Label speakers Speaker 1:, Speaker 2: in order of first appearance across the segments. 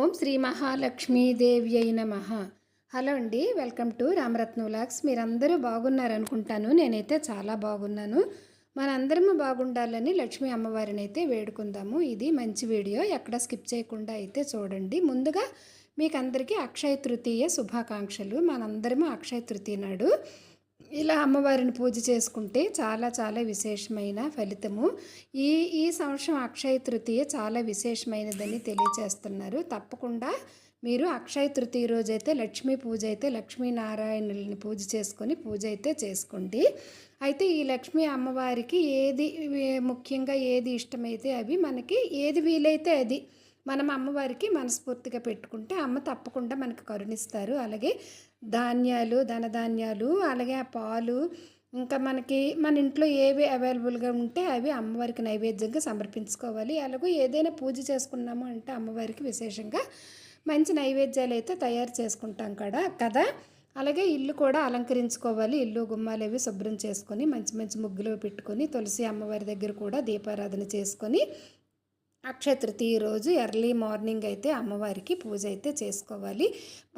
Speaker 1: ఓం శ్రీ మహాలక్ష్మీదేవ్యై నమః. హలో అండి, welcome to Ramaratna vlogs. మీరందరూ బాగున్నారనుకుంటాను. నేనైతే చాలా బాగున్నాను. మనందరము బాగుండాలని లక్ష్మీ అమ్మవారిని అయితే వేడుకుందాము. ఇది మంచి వీడియో, ఎక్కడ స్కిప్ చేయకుండా అయితే చూడండి. ముందుగా మీకు అందరికీ అక్షయ తృతీయ శుభాకాంక్షలు. మనందరము అక్షయ తృతీయ నాడు ఇలా అమ్మవారిని పూజ చేసుకుంటే చాలా చాలా విశేషమైన ఫలితము. ఈ సంవత్సరం అక్షయ తృతీయ చాలా విశేషమైనదని తెలియచేస్తున్నారు. తప్పకుండా మీరు అక్షయ తృతీయ రోజైతే లక్ష్మీ పూజ అయితే లక్ష్మీనారాయణుల్ని పూజ చేసుకొని పూజ అయితే చేసుకోండి. అయితే ఈ లక్ష్మీ అమ్మవారికి ఏది ముఖ్యంగా ఏది ఇష్టమైతే అవి మనకి ఏది వీలైతే అది మనం అమ్మవారికి మనస్ఫూర్తిగా పెట్టుకుంటే అమ్మ తప్పకుండా మనకు కరుణిస్తారు. అలాగే ధాన్యాలు, ధనధాన్యాలు, అలాగే ఆ పాలు, ఇంకా మనకి మన ఇంట్లో ఏవి అవైలబుల్గా ఉంటే అవి అమ్మవారికి నైవేద్యంగా సమర్పించుకోవాలి. అలాగే ఏదైనా పూజ చేసుకున్నాము అంటే అమ్మవారికి విశేషంగా మంచి నైవేద్యాలు అయితే తయారు చేసుకుంటాం కదా. అలాగే ఇల్లు కూడా అలంకరించుకోవాలి. ఇల్లు గుమ్మాలు అవి శుభ్రం చేసుకొని మంచి మంచి ముగ్గులు పెట్టుకొని తులసి అమ్మవారి దగ్గర కూడా దీపారాధన చేసుకొని అక్షయ తృతీయ రోజు ఎర్లీ మార్నింగ్ అయితే అమ్మవారికి పూజ అయితే చేసుకోవాలి.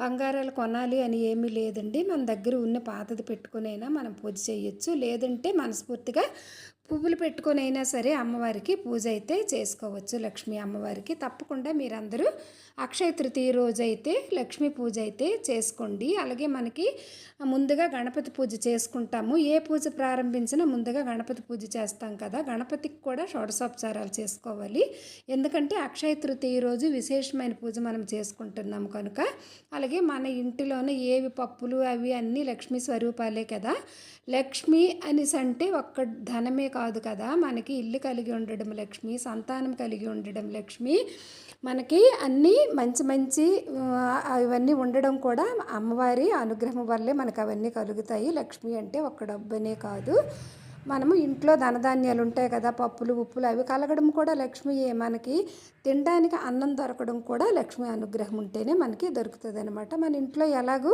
Speaker 1: బంగారాలు కొనాలి అని ఏమీ లేదండి. మన దగ్గర ఉన్న పాతది పెట్టుకునైనా మనం పూజ చేయొచ్చు. లేదంటే మనస్ఫూర్తిగా పువ్వులు పెట్టుకునైనా సరే అమ్మవారికి పూజ అయితే చేసుకోవచ్చు. లక్ష్మీ అమ్మవారికి తప్పకుండా మీరందరూ అక్షయ తృతీయ రోజు అయితే లక్ష్మీ పూజ అయితే చేసుకోండి. అలాగే మనకి ముందుగా గణపతి పూజ చేసుకుంటాము. ఏ పూజ ప్రారంభించినా ముందుగా గణపతి పూజ చేస్తాం కదా. గణపతికి కూడా షోడశోపచారాలు చేసుకోవాలి. ఎందుకంటే అక్షయ తృతీయ రోజు విశేషమైన పూజ మనం చేసుకుంటున్నాము కనుక. అలాగే మన ఇంటిలోనే ఏవి పప్పులు అవి అన్నీ లక్ష్మీ స్వరూపాలే కదా. లక్ష్మి అనేసి అంటే ఒక్క ధనమే కాదు కదా, మనకి ఇల్లు కలిగి ఉండడం లక్ష్మి, సంతానం కలిగి ఉండడం లక్ష్మి, మనకి అన్నీ మంచి మంచి ఇవన్నీ ఉండడం కూడా అమ్మవారి అనుగ్రహం వల్లే మనకు అవన్నీ కలుగుతాయి. లక్ష్మి అంటే ఒక్క డబ్బనే కాదు, మనము ఇంట్లో ధనధాన్యాలు ఉంటాయి కదా, పప్పులు ఉప్పులు అవి కలగడం కూడా లక్ష్మియే. మనకి తినడానికి అన్నం దొరకడం కూడా లక్ష్మి అనుగ్రహం ఉంటేనే మనకి దొరుకుతుంది అనమాట. మన ఇంట్లో ఎలాగూ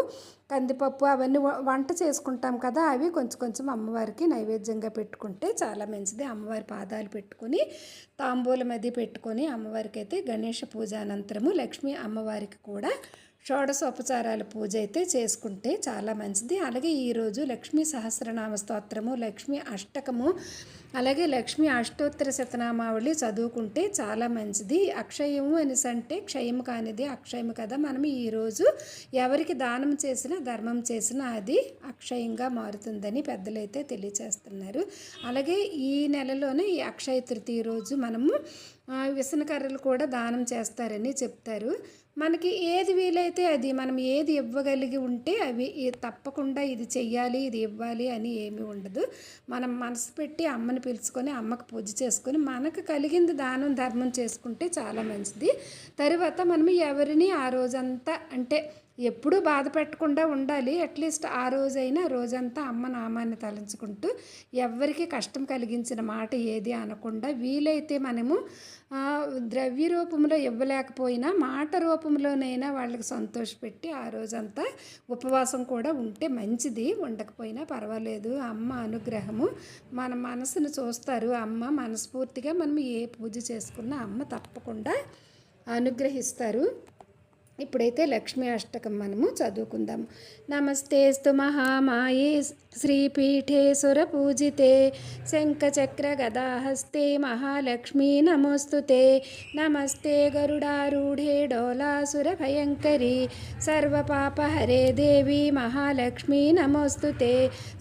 Speaker 1: కందిపప్పు అవన్నీ వంట చేసుకుంటాం కదా, అవి కొంచెం కొంచెం అమ్మవారికి నైవేద్యంగా పెట్టుకుంటే చాలా మంచిది. అమ్మవారి పాదాలు పెట్టుకొని తాంబూలం అది పెట్టుకొని అమ్మవారికి అయితే గణేష పూజ అనంతరము లక్ష్మీ అమ్మవారికి కూడా షోడశోపచారాల పూజ అయితే చేసుకుంటే చాలా మంచిది. అలాగే ఈరోజు లక్ష్మీ సహస్రనామ స్తోత్రము, లక్ష్మీ అష్టకము, అలాగే లక్ష్మీ అష్టోత్తర శతనామావళి చదువుకుంటే చాలా మంచిది. అక్షయము అనేసి అంటే క్షయము కానిది అక్షయము కదా. మనం ఈరోజు ఎవరికి దానం చేసినా ధర్మం చేసినా అది అక్షయంగా మారుతుందని పెద్దలైతే తెలియచేస్తున్నారు. అలాగే ఈ నెలలోనే ఈ అక్షయ తృతీయ రోజు మనము విసనకర్రలు కూడా దానం చేస్తారని చెప్తారు. మనకి ఏది వీలైతే అది మనం ఏది ఇవ్వగలిగి ఉంటే అవి తప్పకుండా ఇది చెయ్యాలి ఇది ఇవ్వాలి అని ఏమీ ఉండదు. మనం మనసు పెట్టి అమ్మని పిలుచుకొని అమ్మకు పూజ చేసుకొని మనకు కలిగింది దానం ధర్మం చేసుకుంటే చాలా మంచిది. తరువాత మనం ఎవరిని ఆ రోజంతా అంటే ఎప్పుడూ బాధ పెట్టకుండా ఉండాలి. అట్లీస్ట్ ఆ రోజైనా రోజంతా అమ్మ నామాన్ని తలంచుకుంటూ ఎవరికి కష్టం కలిగించిన మాట ఏది అనకుండా వీలైతే మనము ద్రవ్య రూపంలో ఇవ్వలేకపోయినా మాట రూపంలోనైనా వాళ్ళకి సంతోషపెట్టి ఆ రోజంతా ఉపవాసం కూడా ఉంటే మంచిది. ఉండకపోయినా పర్వాలేదు. అమ్మ అనుగ్రహము మన మనసును చూస్తారు. అమ్మ మనస్ఫూర్తిగా మనం ఏ పూజ చేసుకున్నా అమ్మ తప్పకుండా అనుగ్రహిస్తారు. ఇప్పుడైతే లక్ష్మీ అష్టకం మనము చదువుకుందాము. నమస్తేస్తు మహామాయే శ్రీపీఠే సురపూజితే శంఖచక్ర గదాహస్తే మహాలక్ష్మీ నమోస్తుతే. నమస్తే గరుడారూఢే డోలాసుర భయంకరి సర్వపాపహరే దేవి మహాలక్ష్మీ నమోస్తుతే.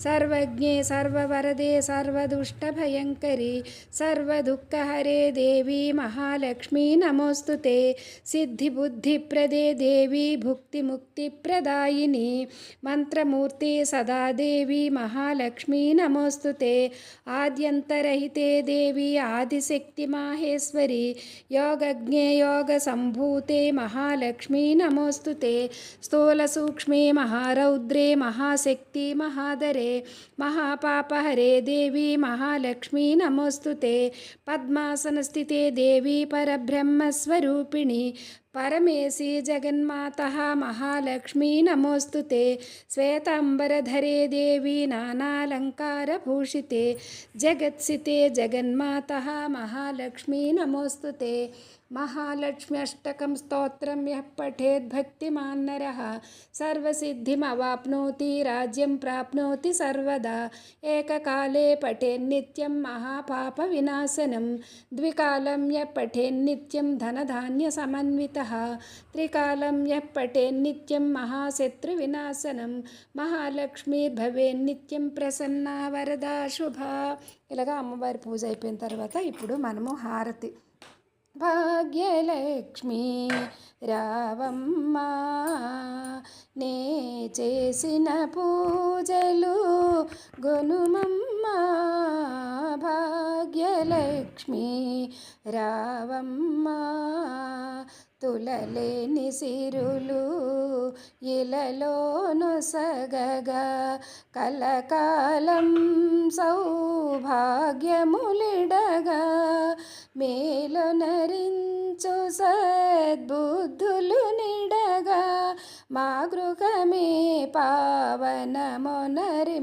Speaker 1: సర్వజ్ఞే సర్వవరదే సర్వదుష్ట భయంకరి సర్వదుఃఖహరే దేవి మహాలక్ష్మీ నమోస్తుతే. సిద్ధిబుద్ధిప్రదే దేవి భుక్తి ముక్తి ప్రదాయిని మంత్రమూర్తి సదా దేవి మహాలక్ష్మీ నమోస్తుతే. ఆద్యంతరహితే దేవి ఆదిశక్తి మాహేశ్వరి యోగజ్ఞే యోగ సంభూతే మహాలక్ష్మీ నమోస్తుతే. స్థూల సూక్ష్మే మహారౌద్రే మహాశక్తి మహాదరే మహాపాపహరే దేవి మహాలక్ష్మీ నమోస్తుతే. పద్మాసన స్థితే దేవి పరబ్రహ్మస్వరూపిణి परमेशी जगन्माता महालक्ष्मी नमोस्तुते। श्वेतांबरधरे देवी नानालंकारभूषिते जगत्सिते जगन्माता महालक्ष्मी नमोस्तुते। महालक्ष्म्यष्टकं स्तोत्रं यः पठेत् भक्तिमान् नरः सर्वसिद्धिमवाप्नोति राज्यं प्राप्नोति सर्वदा एककाले पठेन्नित्यं महापापविनाशनं द्विकालं यः पठेन्नित्यं धनधान्यसमन्वितः त्रिकालं यः पठेन्नित्यं महाशत्रुविनाशनं మహాలక్ష్మీర్భవేన్నిత్యం ప్రసన్న వరదా శుభ. ఇలాగా అమ్మవారి పూజ అయిపోయిన తర్వాత ఇప్పుడు మనము హారతి. భాగ్యలక్ష్మి రావమ్మా నే చేసిన పూజలు గొనుమమ్మా. భాగ్యలక్ష్మి రావమ్మా తులలేని సిరులు ఇలలోను సగగా కలకాలం సౌభాగ్యములిడగా మేలునరించు సద్బుద్ధులు నిడగా మా గృహమే పావనమునరి